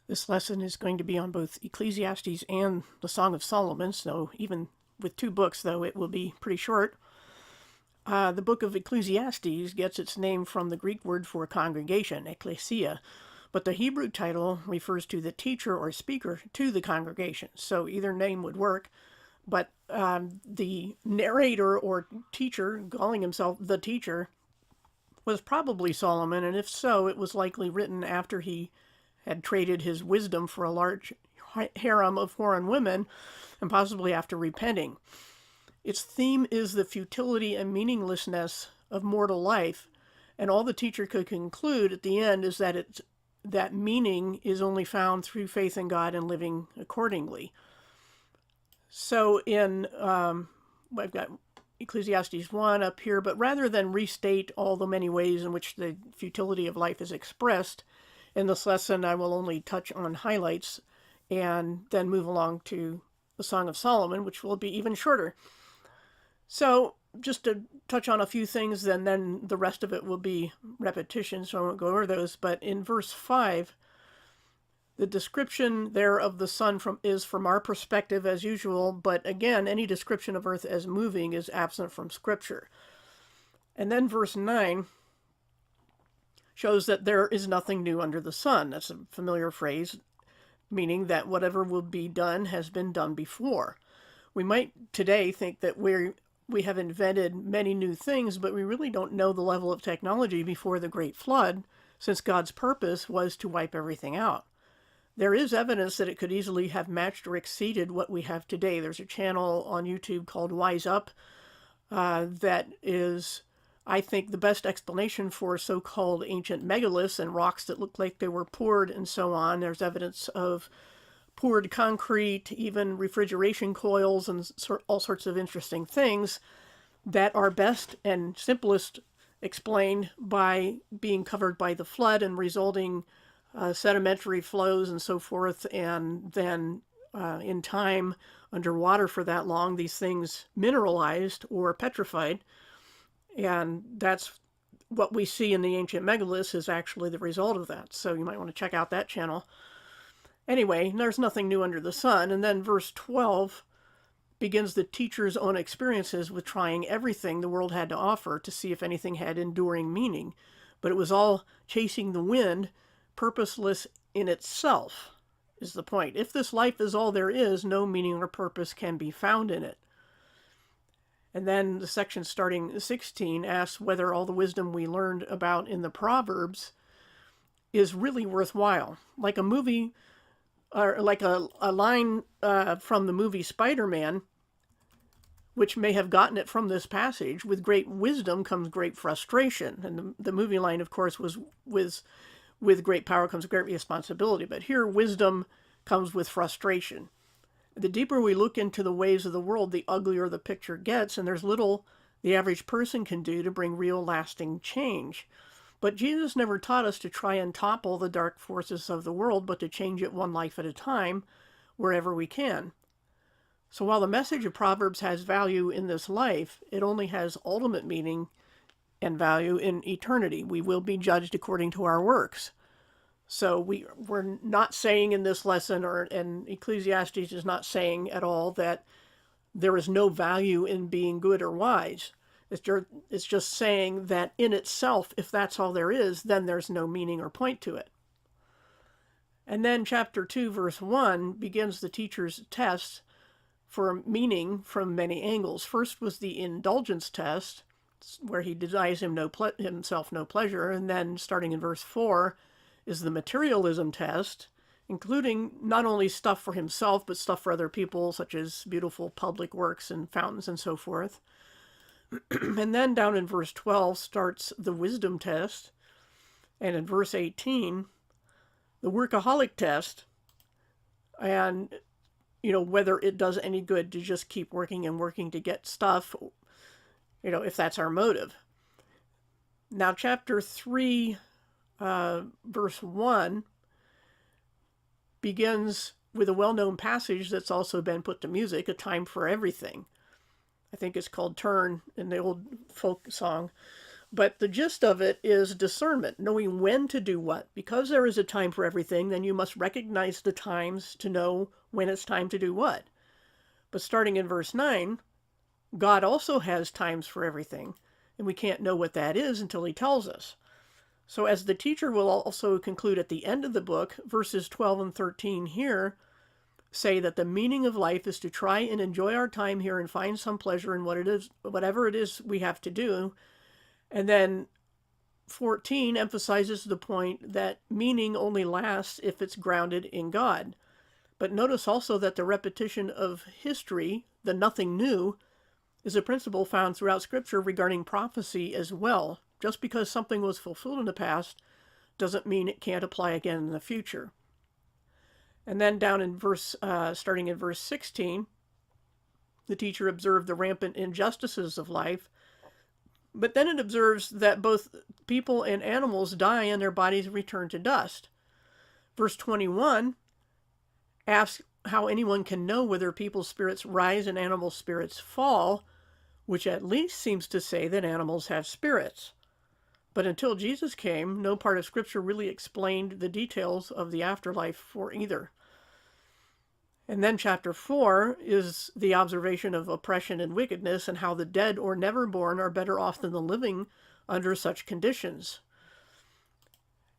This lesson is going to be on both Ecclesiastes and the Song of Solomon, so even with two books, though, it will be pretty short. The book of Ecclesiastes gets its name from the Greek word for congregation, ecclesia, but the Hebrew title refers to the teacher or speaker to the congregation, so either name would work. But the narrator or teacher, calling himself the teacher, was probably Solomon, and if so, it was likely written after he had traded his wisdom for a large harem of foreign women, and possibly after repenting. Its theme is the futility and meaninglessness of mortal life, and all the teacher could conclude at the end is that meaning is only found through faith in God and living accordingly. So I've got Ecclesiastes 1 up here, but rather than restate all the many ways in which the futility of life is expressed, in this lesson I will only touch on highlights and then move along to the Song of Solomon, which will be even shorter. So just to touch on a few things, and then the rest of it will be repetition, so I won't go over those. But in verse 5, the description there of the sun is from our perspective as usual, but again, any description of earth as moving is absent from Scripture. And then verse 9 shows that there is nothing new under the sun. That's a familiar phrase, meaning that whatever will be done has been done before. We might today think that we have invented many new things, but we really don't know the level of technology before the Great Flood, since God's purpose was to wipe everything out. There is evidence that it could easily have matched or exceeded what we have today. There's a channel on YouTube called Wise Up that is, I think, the best explanation for so-called ancient megaliths and rocks that look like they were poured and so on. There's evidence of poured concrete, even refrigeration coils, and all sorts of interesting things that are best and simplest explained by being covered by the flood and resulting sedimentary flows and so forth, and then in time underwater for that long, these things mineralized or petrified. And that's what we see in the ancient megaliths is actually the result of that. So you might want to check out that channel. Anyway, there's nothing new under the sun. And then verse 12 begins the teacher's own experiences with trying everything the world had to offer to see if anything had enduring meaning. But it was all chasing the wind, purposeless in itself, is the point. If this life is all there is, no meaning or purpose can be found in it. And then the section starting 16 asks whether all the wisdom we learned about in the Proverbs is really worthwhile. Like a movie, or like a line from the movie Spider-Man, which may have gotten it from this passage, with great wisdom comes great frustration. And the movie line, of course, was with great power comes great responsibility. But here, wisdom comes with frustration. The deeper we look into the ways of the world, the uglier the picture gets, and there's little the average person can do to bring real lasting change. But Jesus never taught us to try and topple the dark forces of the world, but to change it one life at a time, wherever we can. So while the message of Proverbs has value in this life, it only has ultimate meaning and value in eternity. We will be judged according to our works. So we're not saying in this lesson, and Ecclesiastes is not saying at all that there is no value in being good or wise. It's just saying that in itself, if that's all there is, then there's no meaning or point to it. And then chapter 2, verse 1 begins the teacher's test for meaning from many angles. First was the indulgence test, where he denies himself no pleasure. And then starting in verse 4 is the materialism test, including not only stuff for himself, but stuff for other people, such as beautiful public works and fountains and so forth. And then down in verse 12 starts the wisdom test. And in verse 18, the workaholic test. And, whether it does any good to just keep working and working to get stuff, if that's our motive. Now, chapter 3, verse 1 begins with a well-known passage that's also been put to music, A Time for Everything. I think it's called Turn in the old folk song. But the gist of it is discernment, knowing when to do what. Because there is a time for everything, then you must recognize the times to know when it's time to do what. But starting in verse 9, God also has times for everything, and we can't know what that is until he tells us. So as the teacher will also conclude at the end of the book, verses 12 and 13 here say that the meaning of life is to try and enjoy our time here and find some pleasure in whatever it is we have to do. And then 14 emphasizes the point that meaning only lasts if it's grounded in God. But notice also that the repetition of history, the nothing new, is a principle found throughout Scripture regarding prophecy as well. Just because something was fulfilled in the past doesn't mean it can't apply again in the future. And then down in starting in verse 16, the teacher observed the rampant injustices of life, but then it observes that both people and animals die and their bodies return to dust. Verse 21 asks how anyone can know whether people's spirits rise and animal spirits fall, which at least seems to say that animals have spirits. But until Jesus came, no part of Scripture really explained the details of the afterlife for either. And then chapter 4 is the observation of oppression and wickedness and how the dead or never born are better off than the living under such conditions.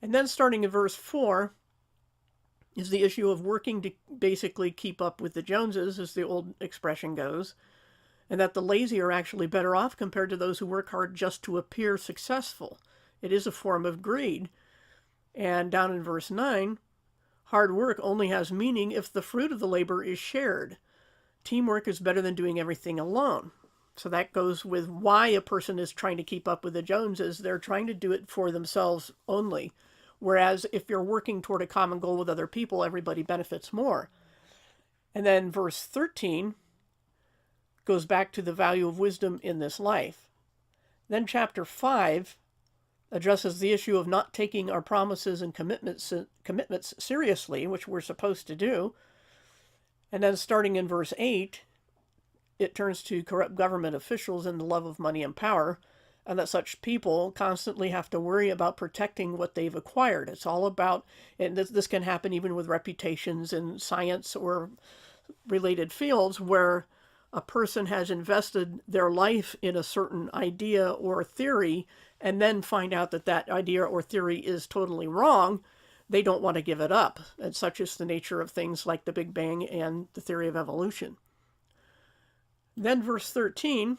And then starting in verse 4 is the issue of working to basically keep up with the Joneses, as the old expression goes, and that the lazy are actually better off compared to those who work hard just to appear successful. It is a form of greed. And down in verse 9, hard work only has meaning if the fruit of the labor is shared. Teamwork is better than doing everything alone. So that goes with why a person is trying to keep up with the Joneses. They're trying to do it for themselves only. Whereas if you're working toward a common goal with other people, everybody benefits more. And then verse 13 goes back to the value of wisdom in this life. Then chapter 5 addresses the issue of not taking our promises and commitments seriously, which we're supposed to do. And then starting in verse 8, it turns to corrupt government officials and the love of money and power, and that such people constantly have to worry about protecting what they've acquired. It's all about, and this can happen even with reputations in science or related fields, where a person has invested their life in a certain idea or theory and then find out that that idea or theory is totally wrong. They don't want to give it up. And such is the nature of things like the Big Bang and the theory of evolution. Then verse 13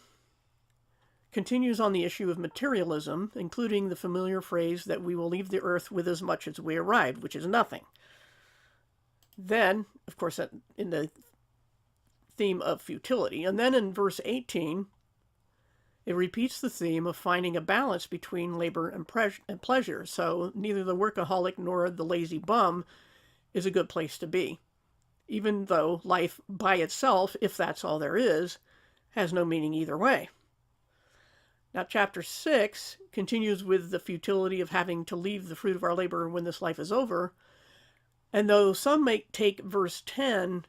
continues on the issue of materialism, including the familiar phrase that we will leave the earth with as much as we arrived, which is nothing. Then, of course, in the theme of futility. And then in verse 18, it repeats the theme of finding a balance between labor and pleasure. So neither the workaholic nor the lazy bum is a good place to be, even though life by itself, if that's all there is, has no meaning either way. Now, chapter 6 continues with the futility of having to leave the fruit of our labor when this life is over. And though some may take verse 10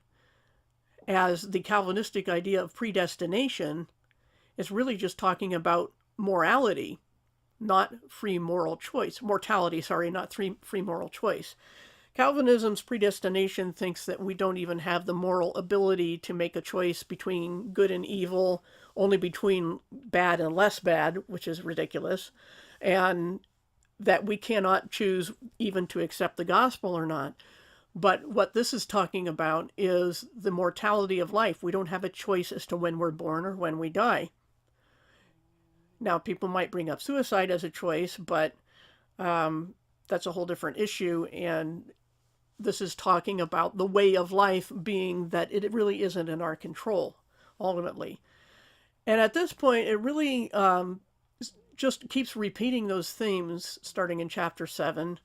as the Calvinistic idea of predestination, it's really just talking about morality, not free moral choice. Mortality, sorry, not free moral choice. Calvinism's predestination thinks that we don't even have the moral ability to make a choice between good and evil, only between bad and less bad, which is ridiculous, and that we cannot choose even to accept the gospel or not. But what this is talking about is the mortality of life. We don't have a choice as to when we're born or when we die. Now, people might bring up suicide as a choice, but that's a whole different issue. And this is talking about the way of life being that it really isn't in our control, ultimately. And at this point, it really just keeps repeating those themes starting in chapter 7.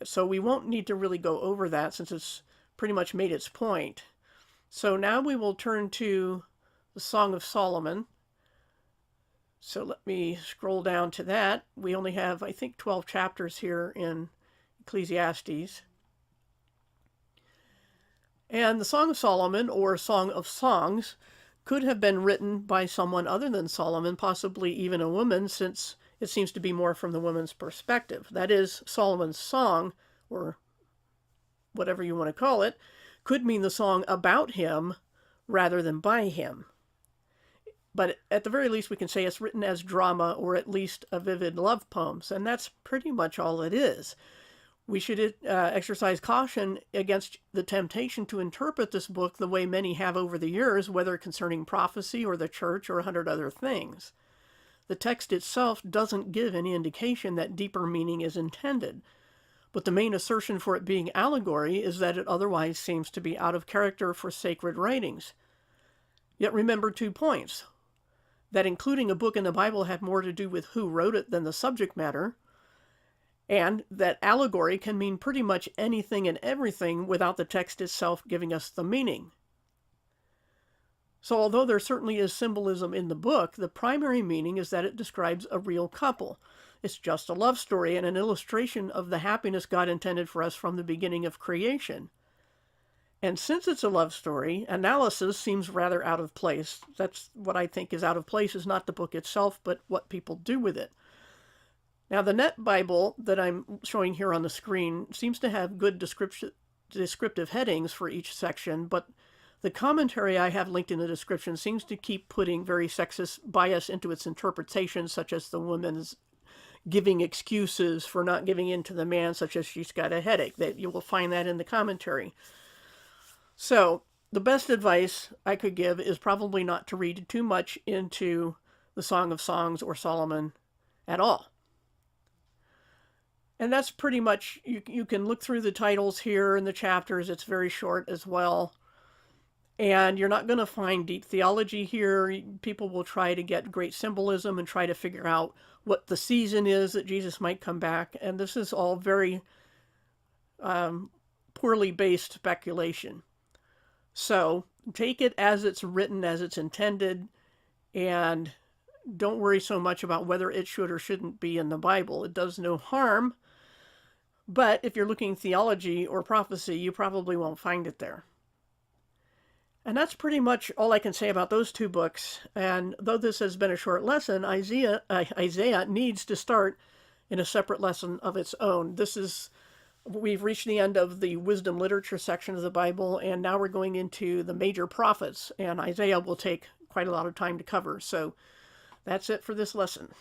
So we won't need to really go over that since it's pretty much made its point. So now we will turn to the Song of Solomon. So let me scroll down to that. We only have, I think, 12 chapters here in Ecclesiastes. And the Song of Solomon, or Song of Songs, could have been written by someone other than Solomon, possibly even a woman, since it seems to be more from the woman's perspective. That is, Solomon's song, or whatever you want to call it, could mean the song about him rather than by him. But at the very least, we can say it's written as drama or at least a vivid love poems, and that's pretty much all it is. We should exercise caution against the temptation to interpret this book the way many have over the years, whether concerning prophecy or the church or 100 other things. The text itself doesn't give any indication that deeper meaning is intended, but the main assertion for it being allegory is that it otherwise seems to be out of character for sacred writings. Yet remember 2 points: that including a book in the Bible had more to do with who wrote it than the subject matter, and that allegory can mean pretty much anything and everything without the text itself giving us the meaning. So although there certainly is symbolism in the book, the primary meaning is that it describes a real couple. It's just a love story and an illustration of the happiness God intended for us from the beginning of creation. And since it's a love story, analysis seems rather out of place. That's what I think is out of place, is not the book itself, but what people do with it. Now, the Net Bible that I'm showing here on the screen seems to have good descriptive headings for each section, but the commentary I have linked in the description seems to keep putting very sexist bias into its interpretation, such as the woman's giving excuses for not giving in to the man, such as she's got a headache. That you will find that in the commentary. So the best advice I could give is probably not to read too much into the Song of Songs or Solomon at all. And that's pretty much, you can look through the titles here in the chapters. It's very short as well. And you're not going to find deep theology here. People will try to get great symbolism and try to figure out what the season is that Jesus might come back. And this is all very poorly based speculation. So take it as it's written, as it's intended, and don't worry so much about whether it should or shouldn't be in the Bible. It does no harm. But if you're looking theology or prophecy, you probably won't find it there. And that's pretty much all I can say about those 2 books. And though this has been a short lesson, Isaiah needs to start in a separate lesson of its own. We've reached the end of the wisdom literature section of the Bible, and now we're going into the major prophets, and Isaiah will take quite a lot of time to cover. So that's it for this lesson.